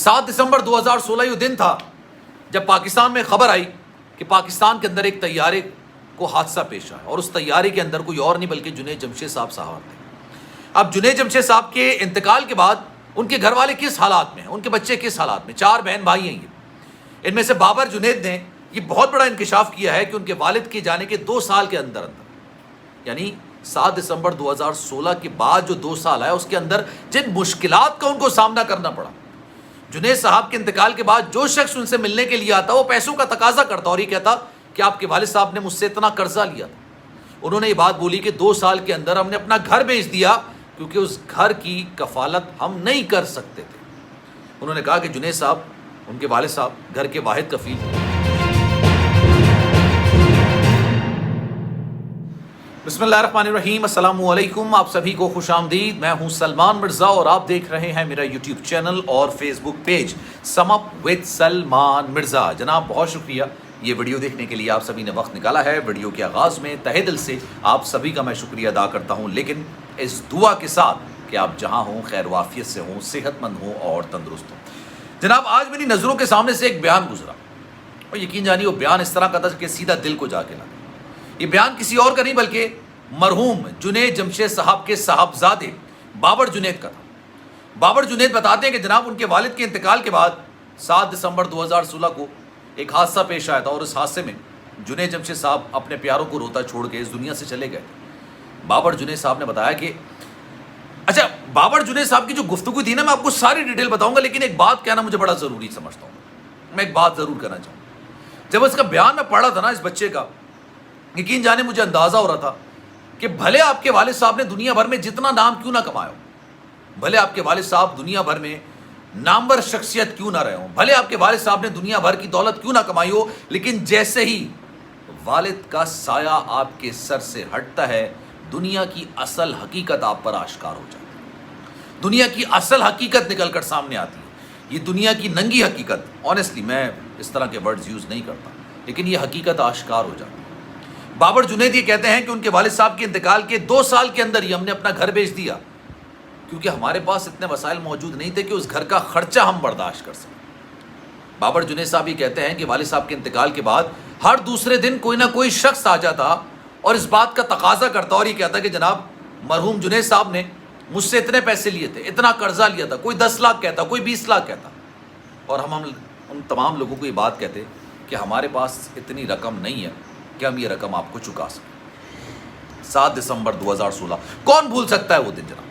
7 دسمبر 2016 یہ دن تھا جب پاکستان میں خبر آئی کہ پاکستان کے اندر ایک طیارے کو حادثہ پیش آیا اور اس طیارے کے اندر کوئی اور نہیں بلکہ جنید جمشید صاحب تھے۔ اب جنید جمشید صاحب کے انتقال کے بعد ان کے گھر والے کس حالات میں ہیں، ان کے بچے کس حالات میں، 4 بہن بھائی ہیں ان میں سے بابر جنید نے یہ بہت بڑا انکشاف کیا ہے کہ ان کے والد کے جانے کے 2 سال کے اندر یعنی 7 دسمبر 2016 کے بعد جو 2 سال آیا اس کے اندر جن مشکلات کا ان کو سامنا کرنا پڑا۔ جنید صاحب کے انتقال کے بعد جو شخص ان سے ملنے کے لیے آتا وہ پیسوں کا تقاضا کرتا اور یہ کہتا کہ آپ کے والد صاحب نے مجھ سے اتنا قرضہ لیا تھا۔ انہوں نے یہ بات بولی کہ 2 سال کے اندر ہم نے اپنا گھر بیچ دیا کیونکہ اس گھر کی کفالت ہم نہیں کر سکتے تھے۔ انہوں نے کہا کہ جنید صاحب، ان کے والد صاحب، گھر کے واحد کفیل تھے۔ بسم اللہ الرحمن الرحیم، السلام علیکم، آپ سبھی کو خوش آمدید۔ میں ہوں سلمان مرزا اور آپ دیکھ رہے ہیں میرا یوٹیوب چینل اور Facebook page sum up with Salman Mirza. جناب بہت شکریہ یہ ویڈیو دیکھنے کے لیے، آپ سبھی نے وقت نکالا ہے۔ ویڈیو کے آغاز میں تہہ دل سے آپ سبھی کا میں شکریہ ادا کرتا ہوں، لیکن اس دعا کے ساتھ کہ آپ جہاں ہوں خیر و عافیت سے ہوں، صحت مند ہوں اور تندرست ہوں۔ جناب آج میری نظروں کے سامنے سے ایک بیان گزرا اور یقین جانیے وہ بیان اس طرح کا تھا کہ سیدھا دل کو جا کے لگا۔ یہ بیان کسی اور کا نہیں بلکہ مرحوم جنید جمشید صاحب کے صاحبزادے بابر جنید کا تھا۔ بابر جنید بتاتے ہیں کہ جناب ان کے والد کے انتقال کے بعد 7 دسمبر 2016 کو ایک حادثہ پیش آیا تھا اور اس حادثے میں جنید جمشید صاحب اپنے پیاروں کو روتا چھوڑ کے اس دنیا سے چلے گئے۔ بابر جنید صاحب نے بتایا کہ بابر جنید صاحب کی جو گفتگو تھی نا، میں آپ کو ساری ڈیٹیل بتاؤں گا، لیکن ایک بات کہنا مجھے بڑا ضروری سمجھتا ہوں۔ میں ایک بات ضرور کرنا چاہوں گا، جب اس کا بیان میں پڑھا تھا نا اس بچے کا، یقین جانے مجھے اندازہ ہو رہا تھا کہ بھلے آپ کے والد صاحب نے دنیا بھر میں جتنا نام کیوں نہ کمایا ہو، بھلے آپ کے والد صاحب دنیا بھر میں نامور شخصیت کیوں نہ رہے ہوں، بھلے آپ کے والد صاحب نے دنیا بھر کی دولت کیوں نہ کمائی ہو، لیکن جیسے ہی والد کا سایہ آپ کے سر سے ہٹتا ہے، دنیا کی اصل حقیقت آپ پر آشکار ہو جاتی ہے۔ دنیا کی اصل حقیقت نکل کر سامنے آتی ہے۔ یہ دنیا کی ننگی حقیقت، آنیسٹلی میں اس طرح کے ورڈز یوز نہیں کرتا، لیکن یہ حقیقت آشکار ہو جاتی ہے۔ بابر جنید یہ کہتے ہیں کہ ان کے والد صاحب کے انتقال کے 2 سال کے اندر ہی ہم نے اپنا گھر بیچ دیا کیونکہ ہمارے پاس اتنے وسائل موجود نہیں تھے کہ اس گھر کا خرچہ ہم برداشت کر سکیں۔ بابر جنید صاحب یہ کہتے ہیں کہ والد صاحب کے انتقال کے بعد ہر دوسرے دن کوئی نہ کوئی شخص آ جاتا اور اس بات کا تقاضا کرتا اور یہ کہتا کہ جناب مرحوم جنید صاحب نے مجھ سے اتنے پیسے لیے تھے، اتنا قرضہ لیا تھا، کوئی 10 لاکھ کہتا، کوئی 20 لاکھ کہتا، اور ہم ان تمام لوگوں کو یہ بات کہتے کہ ہمارے پاس اتنی رقم نہیں ہے کہ ہم یہ رقم آپ کو چکا سکیں۔ 7 دسمبر 2016 کون بھول سکتا ہے وہ دن جناب؟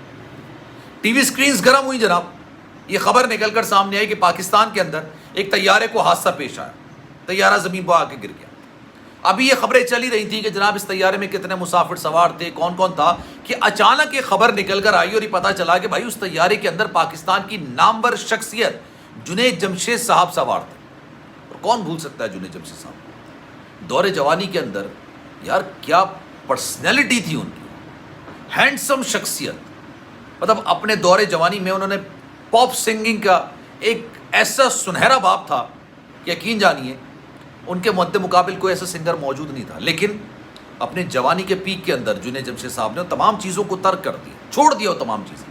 ٹی وی سکرینز گرم ہوئی جناب، یہ خبر نکل کر سامنے آئی کہ پاکستان کے اندر ایک طیارے کو حادثہ پیش آیا، طیارہ زمین پر آ کے گر گیا۔ ابھی یہ خبریں چلی رہی تھیں کہ جناب اس طیارے میں کتنے مسافر سوار تھے، کون کون تھا، کہ اچانک یہ خبر نکل کر آئی اور یہ پتہ چلا کہ بھائی اس طیارے کے اندر پاکستان کی نامور شخصیت جنید جمشید صاحب سوار تھے۔ اور کون بھول سکتا ہے جنید جمشید صاحب؟ دور جوانی کے اندر یار کیا پرسنالٹی تھی ان کی، ہینڈسم شخصیت، مطلب اپنے دور جوانی میں انہوں نے پاپ سنگنگ کا ایک ایسا سنہرا باب تھا کہ یقین جانیے ان کے مد مقابل کوئی ایسا سنگر موجود نہیں تھا، لیکن اپنے جوانی کے پیک کے اندر جنید جمشید صاحب نے تمام چیزوں کو ترک کر دیا، چھوڑ دیا وہ تمام چیزیں۔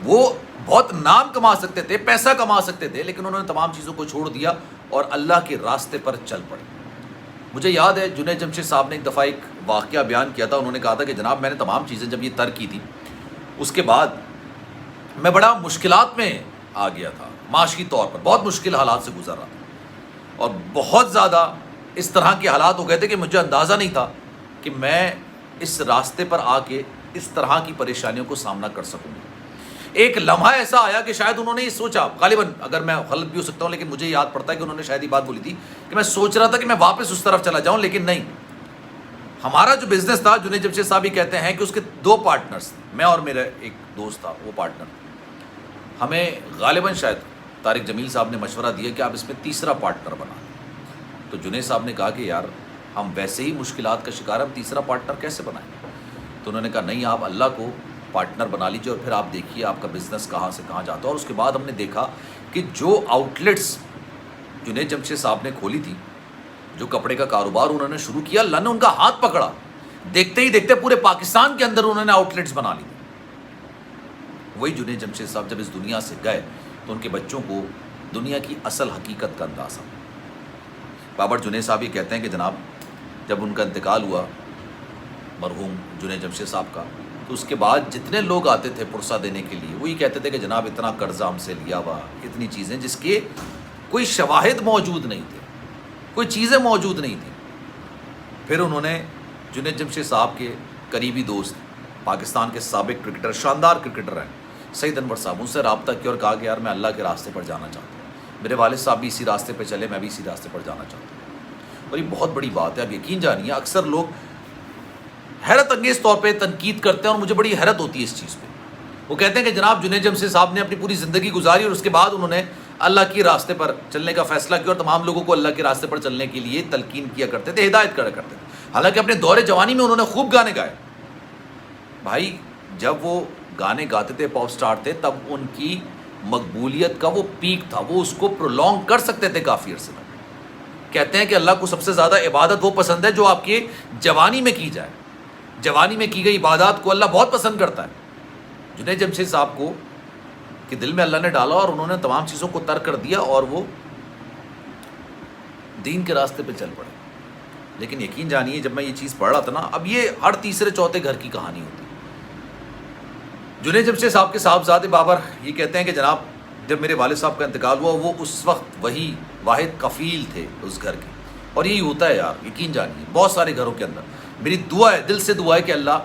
وہ بہت نام کما سکتے تھے، پیسہ کما سکتے تھے، لیکن انہوں نے تمام چیزوں کو چھوڑ دیا اور اللہ کے راستے پر چل پڑے۔ مجھے یاد ہے جنید جمشید صاحب نے ایک دفعہ ایک واقعہ بیان کیا تھا، انہوں نے کہا تھا کہ جناب میں نے تمام چیزیں جب یہ ترک کی تھی اس کے بعد میں بڑا مشکلات میں آ گیا تھا، معاشی طور پر بہت مشکل حالات سے گزر رہا تھا اور بہت زیادہ اس طرح کے حالات ہو گئے تھے کہ مجھے اندازہ نہیں تھا کہ میں اس راستے پر آ کے اس طرح کی پریشانیوں کو سامنا کر سکوں گا۔ ایک لمحہ ایسا آیا کہ شاید انہوں نے یہ سوچا، غالباً اگر میں غلط بھی ہو سکتا ہوں لیکن مجھے یاد پڑتا ہے کہ انہوں نے شاید یہ بات بولی تھی کہ میں سوچ رہا تھا کہ میں واپس اس طرف چلا جاؤں، لیکن نہیں، ہمارا جو بزنس تھا، جنید جمشید صاحب یہ کہتے ہیں کہ اس کے 2 پارٹنرز، میں اور میرا ایک دوست تھا، وہ پارٹنر، ہمیں غالباً شاید طارق جمیل صاحب نے مشورہ دیا کہ آپ اس میں تیسرا پارٹنر بنا لیں۔ تو جنید صاحب نے کہا کہ یار ہم ویسے ہی مشکلات کا شکار، ہم تیسرا پارٹنر کیسے بنائیں؟ تو انہوں نے کہا نہیں، آپ اللہ کو پارٹنر بنا لیجیے اور پھر آپ دیکھیے آپ کا بزنس کہاں سے کہاں جاتا ہے۔ اور اس کے بعد ہم نے دیکھا کہ جو آؤٹ لیٹس جنید جمشید صاحب نے کھولی تھی، جو کپڑے کا کاروبار انہوں نے شروع کیا، اللہ نے ان کا ہاتھ پکڑا، دیکھتے ہی دیکھتے پورے پاکستان کے اندر انہوں نے آؤٹ لیٹس بنا لی۔ وہی جنید جمشید صاحب جب اس دنیا سے گئے تو ان کے بچوں کو دنیا کی اصل حقیقت کا اندازہ۔ بابر جنید صاحب یہ کہتے ہیں کہ جناب جب ان کا انتقال ہوا مرحوم جنید جمشید صاحب کا، تو اس کے بعد جتنے لوگ آتے تھے پرسہ دینے کے لیے وہ یہ کہتے تھے کہ جناب اتنا قرضہ ہم سے لیا ہوا، اتنی چیزیں جس کے کوئی شواہد موجود نہیں تھے، کوئی چیزیں موجود نہیں تھیں۔ پھر انہوں نے جنید جمشید صاحب کے قریبی دوست پاکستان کے سابق کرکٹر، شاندار کرکٹر ہیں سعید انور صاحب، ان سے رابطہ کیا اور کہا کہ یار میں اللہ کے راستے پر جانا چاہتا ہوں، میرے والد صاحب بھی اسی راستے پہ چلے، میں بھی اسی راستے پر جانا چاہتا ہوں۔ اور یہ بہت بڑی بات ہے، اب یقین جانیے اکثر لوگ حیرت انگیز طور پہ تنقید کرتے ہیں اور مجھے بڑی حیرت ہوتی ہے اس چیز پہ۔ وہ کہتے ہیں کہ جناب جنید جمشید صاحب نے اپنی پوری زندگی گزاری اور اس کے بعد انہوں نے اللہ کے راستے پر چلنے کا فیصلہ کیا اور تمام لوگوں کو اللہ کے راستے پر چلنے کے لیے تلقین کیا کرتے تھے، ہدایت کرا کرتے تھے۔ حالانکہ اپنے دور جوانی میں انہوں نے خوب گانے گائے۔ بھائی جب وہ گانے گاتے تھے، پاپ سٹار تھے، تب ان کی مقبولیت کا وہ پیک تھا، وہ اس کو پرولونگ کر سکتے تھے کافی عرصے میں۔ کہتے ہیں کہ اللہ کو سب سے زیادہ عبادت وہ پسند ہے جو آپ کے جوانی میں کی جائے، جوانی میں کی گئی عبادات کو اللہ بہت پسند کرتا ہے۔ جنید جمشید صاحب کو کہ دل میں اللہ نے ڈالا اور انہوں نے تمام چیزوں کو ترک کر دیا اور وہ دین کے راستے پہ چل پڑے۔ لیکن یقین جانیے جب میں یہ چیز پڑھ رہا تھا نا، اب یہ ہر تیسرے چوتھے گھر کی کہانی ہوتی ہے۔ جنید جمشید صاحب کے صاحبزادے بابر یہ کہتے ہیں کہ جناب جب میرے والد صاحب کا انتقال ہوا وہ اس وقت وہی واحد کفیل تھے اس گھر کے، اور یہی ہوتا ہے یار، یقین جانیے بہت سارے گھروں کے اندر۔ میری دعا ہے، دل سے دعا ہے کہ اللہ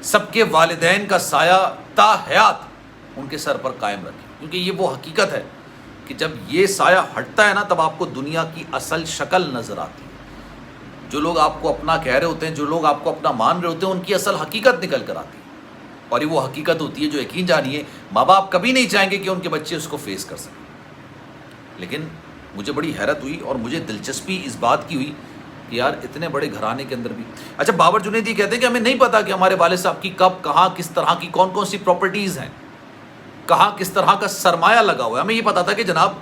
سب کے والدین کا سایہ تا حیات ان کے سر پر قائم رکھے، کیونکہ یہ وہ حقیقت ہے کہ جب یہ سایہ ہٹتا ہے نا تب آپ کو دنیا کی اصل شکل نظر آتی ہے۔ جو لوگ آپ کو اپنا کہہ رہے ہوتے ہیں، جو لوگ آپ کو اپنا مان رہے ہوتے ہیں، ان کی اصل حقیقت نکل کر آتی ہے، اور یہ وہ حقیقت ہوتی ہے جو یقین جانیے ماں باپ کبھی نہیں چاہیں گے کہ ان کے بچے اس کو فیس کر سکیں۔ لیکن مجھے بڑی حیرت ہوئی اور مجھے دلچسپی اس بات کی ہوئی کہ یار اتنے بڑے گھرانے کے اندر بھی اچھا بابر جنید یہ کہتے ہیں کہ ہمیں نہیں پتا کہ ہمارے والد صاحب کی کب، کہاں، کس طرح کی کون کون سی پراپرٹیز ہیں، کہاں کس طرح کا سرمایہ لگا ہوا ہے۔ ہمیں یہ پتا تھا کہ جناب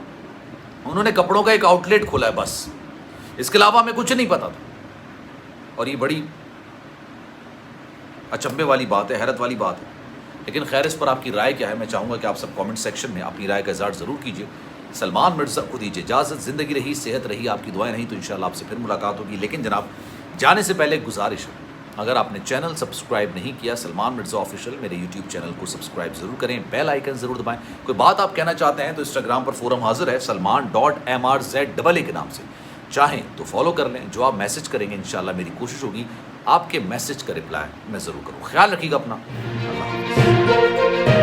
انہوں نے کپڑوں کا ایک آؤٹ لیٹ کھولا ہے، بس اس کے علاوہ ہمیں کچھ نہیں پتا تھا۔ اور یہ بڑی اچنبھے والی بات ہے، حیرت والی بات ہے۔ لیکن خیر اس پر آپ کی رائے کیا ہے؟ میں چاہوں گا کہ آپ سب کامنٹ سیکشن میں اپنی رائے کا اظہار ضرور کیجیے۔ سلمان مرزا کو دیجیے اجازت، زندگی رہی، صحت رہی، آپ کی دعائیں نہیں تو انشاءاللہ آپ سے پھر ملاقات ہوگی۔ لیکن جناب جانے سے پہلے ایک گزارش ہے، اگر آپ نے چینل سبسکرائب نہیں کیا سلمان مرزا آفیشیل، میرے یوٹیوب چینل کو سبسکرائب ضرور کریں، بیل آئیکن ضرور دبائیں۔ کوئی بات آپ کہنا چاہتے ہیں تو انسٹاگرام پر فورم حاضر ہے salman.mrz کے نام سے، چاہیں تو فالو کر لیں۔ جو آپ میسج کریں گے انشاءاللہ میری کوشش ہوگی آپ کے میسج کا رپلائی میں ضرور کروں۔ خیال رکھیے گا اپنا، اللہ حافظ۔